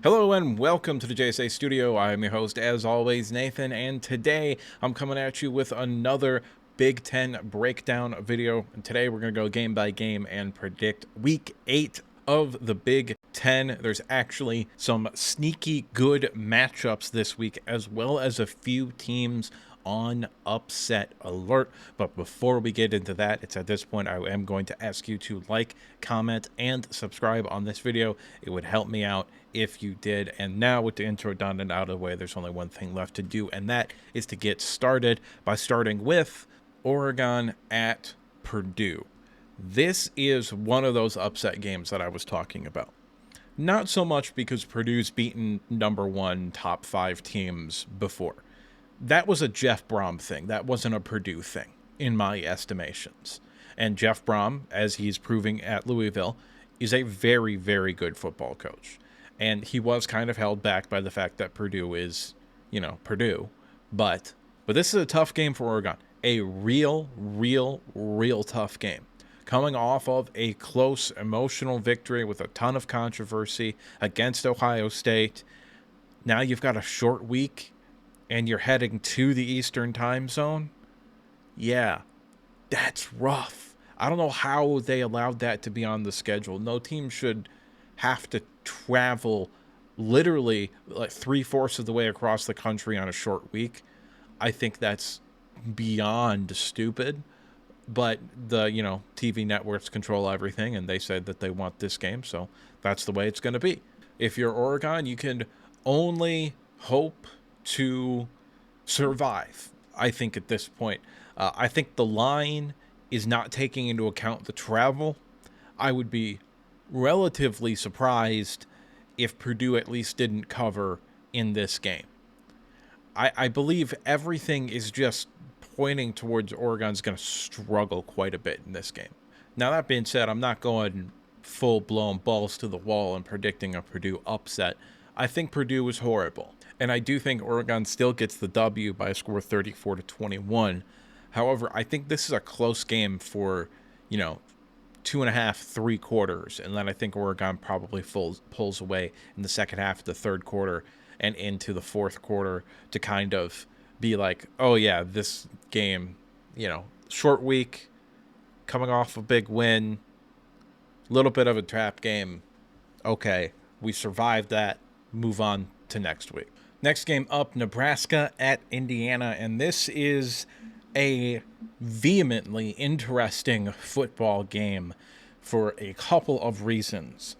Hello and welcome to the JSA Studio. I'm your host, as always, Nathan, and today I'm coming at you with another Big Ten breakdown video. And today we're going to go game by game and predict Week 8 of the Big Ten. There's actually some sneaky good matchups this week, as well as a few teams on upset alert. But before we get into that, it's at this point I am going to ask you to like, comment, and subscribe on this video. It would help me out if you did. And now with the intro done and out of the way, there's only one thing left to do, and that is to get started by starting with Oregon at Purdue. This is one of those upset games that I was talking about. Not so much because Purdue's beaten number one top 5 teams before. That was a Jeff Brom thing. That wasn't a Purdue thing, in my estimations. And Jeff Brom, as he's proving at Louisville, is a very, very good football coach. And he was kind of held back by the fact that Purdue is, Purdue. But this is a tough game for Oregon. A real tough game. Coming off of a close, emotional victory with a ton of controversy against Ohio State. Now you've got a short week, and you're heading to the Eastern time zone. Yeah, that's rough. I don't know how they allowed that to be on the schedule. No team should have to travel literally like 3/4 of the way across the country on a short week. I think that's beyond stupid. But the, TV networks control everything, and they said that they want this game, so that's the way it's going to be. If you're Oregon, you can only hope to survive, I think, at this point. I think the line is not taking into account the travel. I would be relatively surprised if Purdue at least didn't cover in this game. I believe everything is just pointing towards Oregon's going to struggle quite a bit in this game. Now, that being said, I'm not going full-blown balls to the wall and predicting a Purdue upset. I think Purdue is horrible. And I do think Oregon still gets the W by a score of 34-21. However, I think this is a close game for, 2.5, 3 quarters. And then I think Oregon probably pulls away in the second half of the third quarter and into the fourth quarter to kind of be like, oh yeah, this game, short week, coming off a big win, little bit of a trap game. Okay, we survived that. Move on to next week. Next game up, Nebraska at Indiana, and this is a vehemently interesting football game for a couple of reasons.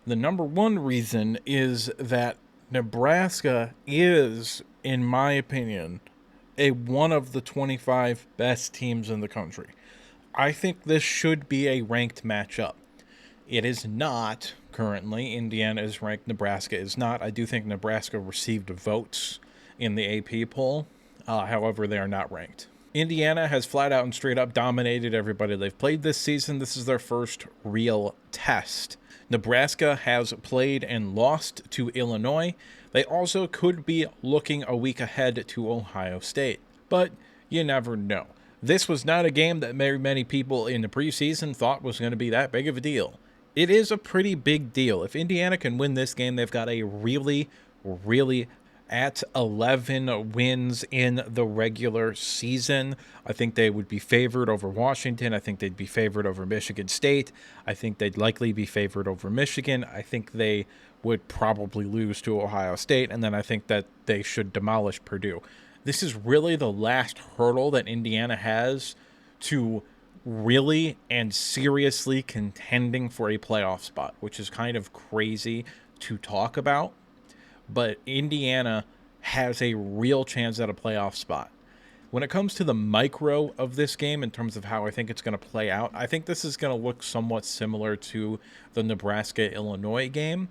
The number one reason is that Nebraska is, in my opinion, one of the 25 best teams in the country. I think this should be a ranked matchup. It is not currently. Indiana is ranked. Nebraska is not. I do think Nebraska received votes in the AP poll. However, they are not ranked. Indiana has flat out and straight up dominated everybody they've played this season. This is their first real test. Nebraska has played and lost to Illinois. They also could be looking a week ahead to Ohio State. But you never know. This was not a game that very many people in the preseason thought was going to be that big of a deal. It is a pretty big deal. If Indiana can win this game, they've got a really at 11 wins in the regular season. I think they would be favored over Washington. I think they'd be favored over Michigan State. I think they'd likely be favored over Michigan. I think they would probably lose to Ohio State, and then I think that they should demolish Purdue. This is really the last hurdle that Indiana has to really and seriously contending for a playoff spot, which is kind of crazy to talk about. But Indiana has a real chance at a playoff spot. When it comes to the micro of this game, in terms of how I think it's going to play out, I think this is going to look somewhat similar to the Nebraska-Illinois game,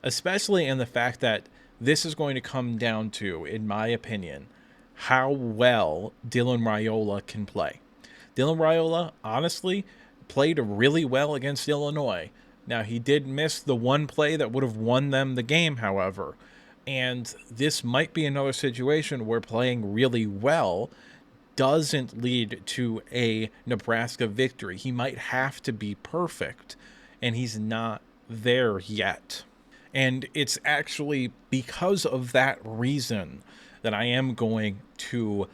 especially in the fact that this is going to come down to, in my opinion, how well Dylan Raiola can play. Dylan Raiola, honestly, played really well against Illinois. Now, he did miss the one play that would have won them the game, however. And this might be another situation where playing really well doesn't lead to a Nebraska victory. He might have to be perfect, and he's not there yet. And it's actually because of that reason that I am going to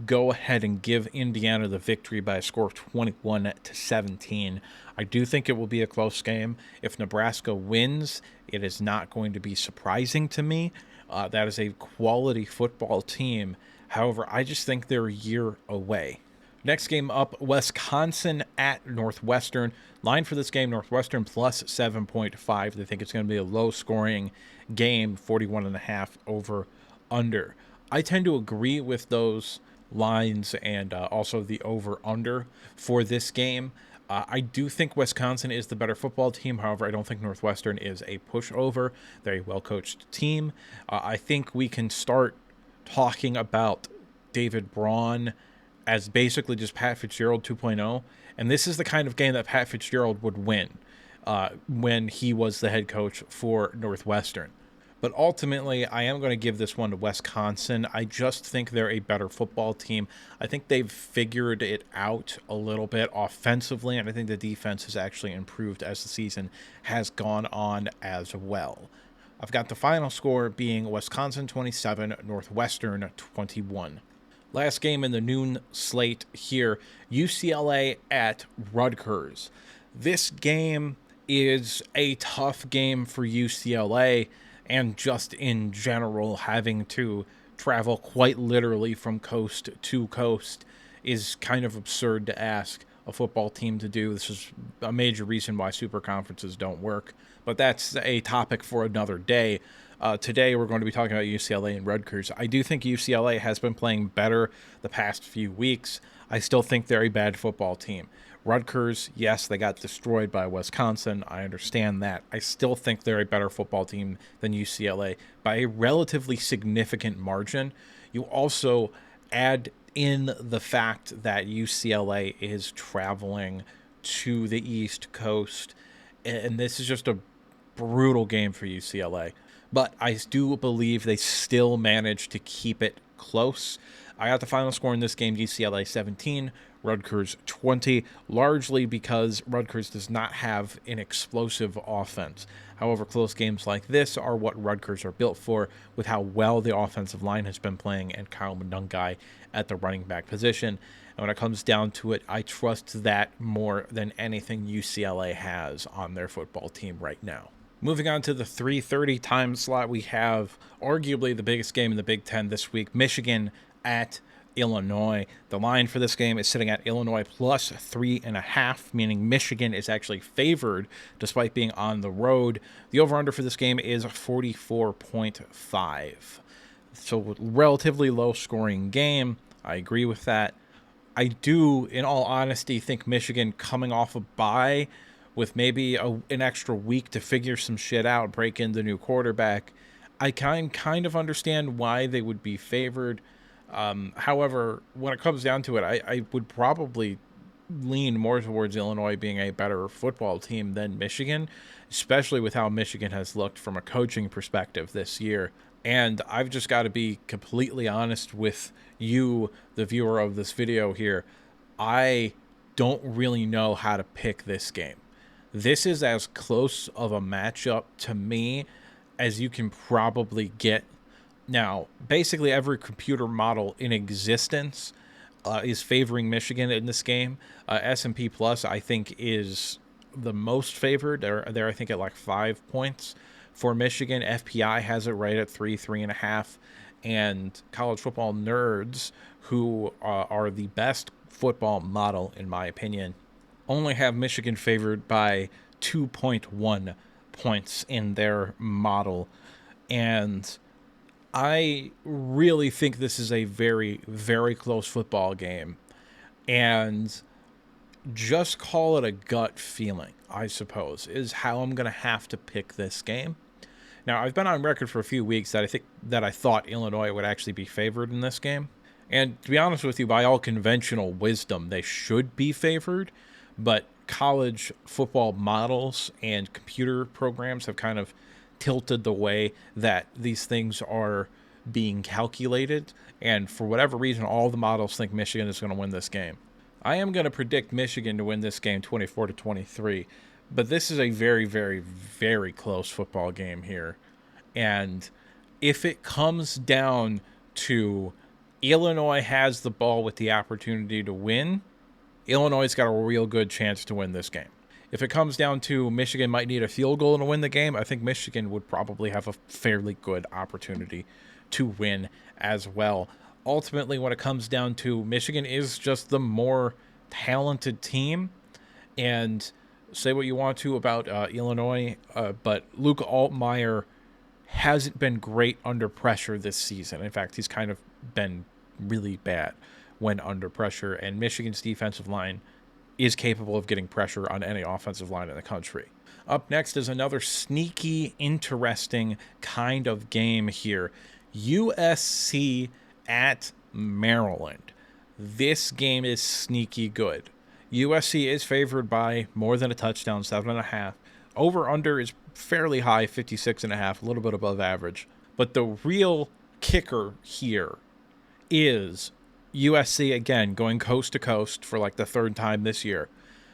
go ahead and give Indiana the victory by a score of 21-17. I do think it will be a close game. If Nebraska wins, it is not going to be surprising to me. That is a quality football team. However, I just think they're a year away. Next game up, Wisconsin at Northwestern. Line for this game, Northwestern plus 7.5. They think it's going to be a low-scoring game, 41.5 over under. I tend to agree with those lines and also the over-under for this game. I do think Wisconsin is the better football team. However, I don't think Northwestern is a pushover. They're a well-coached team. I think we can start talking about David Braun as basically just Pat Fitzgerald 2.0. And this is the kind of game that Pat Fitzgerald would win when he was the head coach for Northwestern. But ultimately, I am going to give this one to Wisconsin. I just think they're a better football team. I think they've figured it out a little bit offensively, and I think the defense has actually improved as the season has gone on as well. I've got the final score being Wisconsin 27, Northwestern 21. Last game in the noon slate here, UCLA at Rutgers. This game is a tough game for UCLA, and just in general, having to travel quite literally from coast to coast is kind of absurd to ask a football team to do. This is a major reason why super conferences don't work, but that's a topic for another day. Today, we're going to be talking about UCLA and Rutgers. I do think UCLA has been playing better the past few weeks. I still think they're a bad football team. Rutgers, yes, they got destroyed by Wisconsin. I understand that. I still think they're a better football team than UCLA by a relatively significant margin. You also add in the fact that UCLA is traveling to the East Coast, and this is just a brutal game for UCLA. But I do believe they still managed to keep it close. I got the final score in this game, UCLA 17, Rutgers 20, largely because Rutgers does not have an explosive offense. However, close games like this are what Rutgers are built for, with how well the offensive line has been playing and Kyle Munungai at the running back position. And when it comes down to it, I trust that more than anything UCLA has on their football team right now. Moving on to the 3:30 time slot, we have arguably the biggest game in the Big Ten this week, Michigan at Illinois. The line for this game is sitting at Illinois plus 3.5, meaning Michigan is actually favored despite being on the road. The over-under for this game is 44.5. So relatively low-scoring game. I agree with that. I do, in all honesty, think Michigan coming off a bye with maybe an extra week to figure some shit out, break in the new quarterback, I kind of understand why they would be favored. However, when it comes down to it, I would probably lean more towards Illinois being a better football team than Michigan, especially with how Michigan has looked from a coaching perspective this year. And I've just got to be completely honest with you, the viewer of this video here. I don't really know how to pick this game. This is as close of a matchup to me as you can probably get. Now, basically every computer model in existence is favoring Michigan in this game. S&P Plus, I think, is the most favored. They're I think, at like 5 points for Michigan. FPI has it right at 3.5. And College Football Nerds, who are the best football model, in my opinion, only have Michigan favored by 2.1 points in their model. And I really think this is a very, very close football game. And just call it a gut feeling, I suppose, is how I'm going to have to pick this game. Now, I've been on record for a few weeks that I thought Illinois would actually be favored in this game. And to be honest with you, by all conventional wisdom, they should be favored. But college football models and computer programs have kind of tilted the way that these things are being calculated. And for whatever reason, all the models think Michigan is going to win this game. I am going to predict Michigan to win this game 24-23. But this is a very, very, very close football game here. And if it comes down to Illinois has the ball with the opportunity to win, Illinois' got a real good chance to win this game. If it comes down to Michigan might need a field goal to win the game, I think Michigan would probably have a fairly good opportunity to win as well. Ultimately, when it comes down to Michigan is just the more talented team. And say what you want to about Illinois, but Luke Altmaier hasn't been great under pressure this season. In fact, he's kind of been really bad when under pressure, and Michigan's defensive line is capable of getting pressure on any offensive line in the country. Up next is another sneaky, interesting kind of game here. USC at Maryland. This game is sneaky good. USC is favored by more than a touchdown, 7.5. Over-under is fairly high, 56.5, a little bit above average. But the real kicker here is USC, again, going coast to coast for like the third time this year,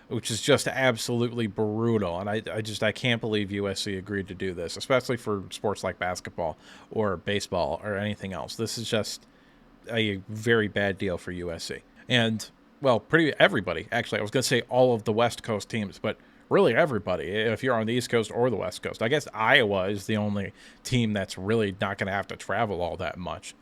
which is just absolutely brutal. And I can't believe USC agreed to do this, especially for sports like basketball or baseball or anything else. This is just a very bad deal for USC. And, well, pretty everybody, actually. I was going to say all of the West Coast teams, but really everybody, if you're on the East Coast or the West Coast. I guess Iowa is the only team that's really not going to have to travel all that much.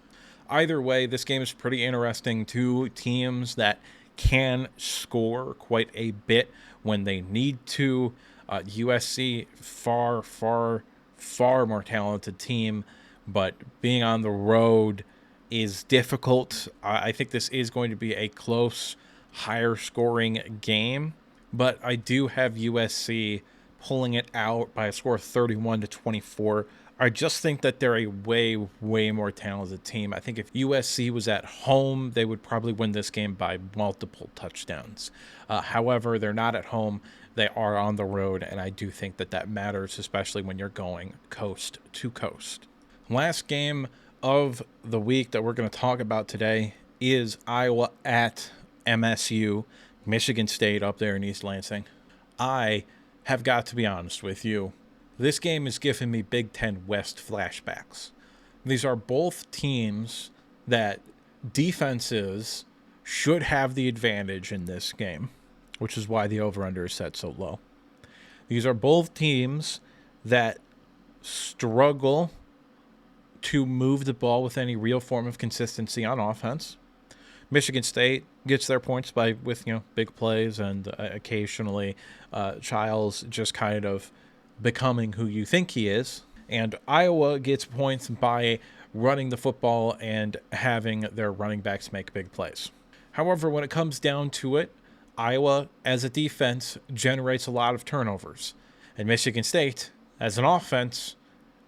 Either way, this game is pretty interesting. Two teams that can score quite a bit when they need to. USC, far, far, far more talented team, but being on the road is difficult. I think this is going to be a close, higher scoring game, but I do have USC pulling it out by a score of 31-24. I just think that they're a way, way more talented team. I think if USC was at home, they would probably win this game by multiple touchdowns. However, they're not at home. They are on the road, and I do think that that matters, especially when you're going coast to coast. Last game of the week that we're going to talk about today is Iowa at MSU, Michigan State up there in East Lansing. I have got to be honest with you. This game is giving me Big Ten West flashbacks. These are both teams that defenses should have the advantage in this game, which is why the over-under is set so low. These are both teams that struggle to move the ball with any real form of consistency on offense. Michigan State gets their points with big plays and occasionally Childs just kind of becoming who you think he is. And Iowa gets points by running the football and having their running backs make big plays. However, when it comes down to it, Iowa as a defense generates a lot of turnovers, and Michigan State as an offense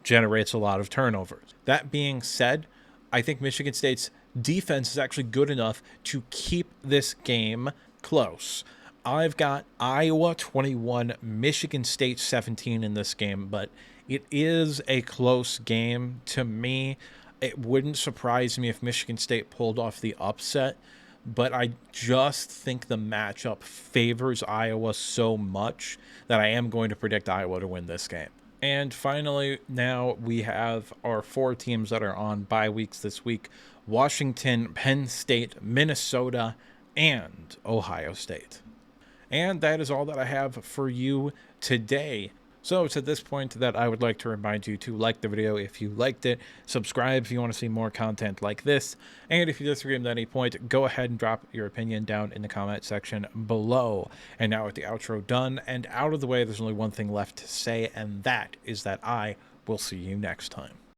generates a lot of turnovers. That being said, I think Michigan State's defense is actually good enough to keep this game close. I've got Iowa 21, Michigan State 17 in this game, but it is a close game to me. It wouldn't surprise me if Michigan State pulled off the upset, but I just think the matchup favors Iowa so much that I am going to predict Iowa to win this game. And finally, now we have our four teams that are on bye weeks this week: Washington, Penn State, Minnesota, and Ohio State. And that is all that I have for you today. So it's at this point that I would like to remind you to like the video if you liked it, subscribe if you want to see more content like this, and if you disagree at any point, go ahead and drop your opinion down in the comment section below. And now with the outro done and out of the way, there's only one thing left to say, and that is that I will see you next time.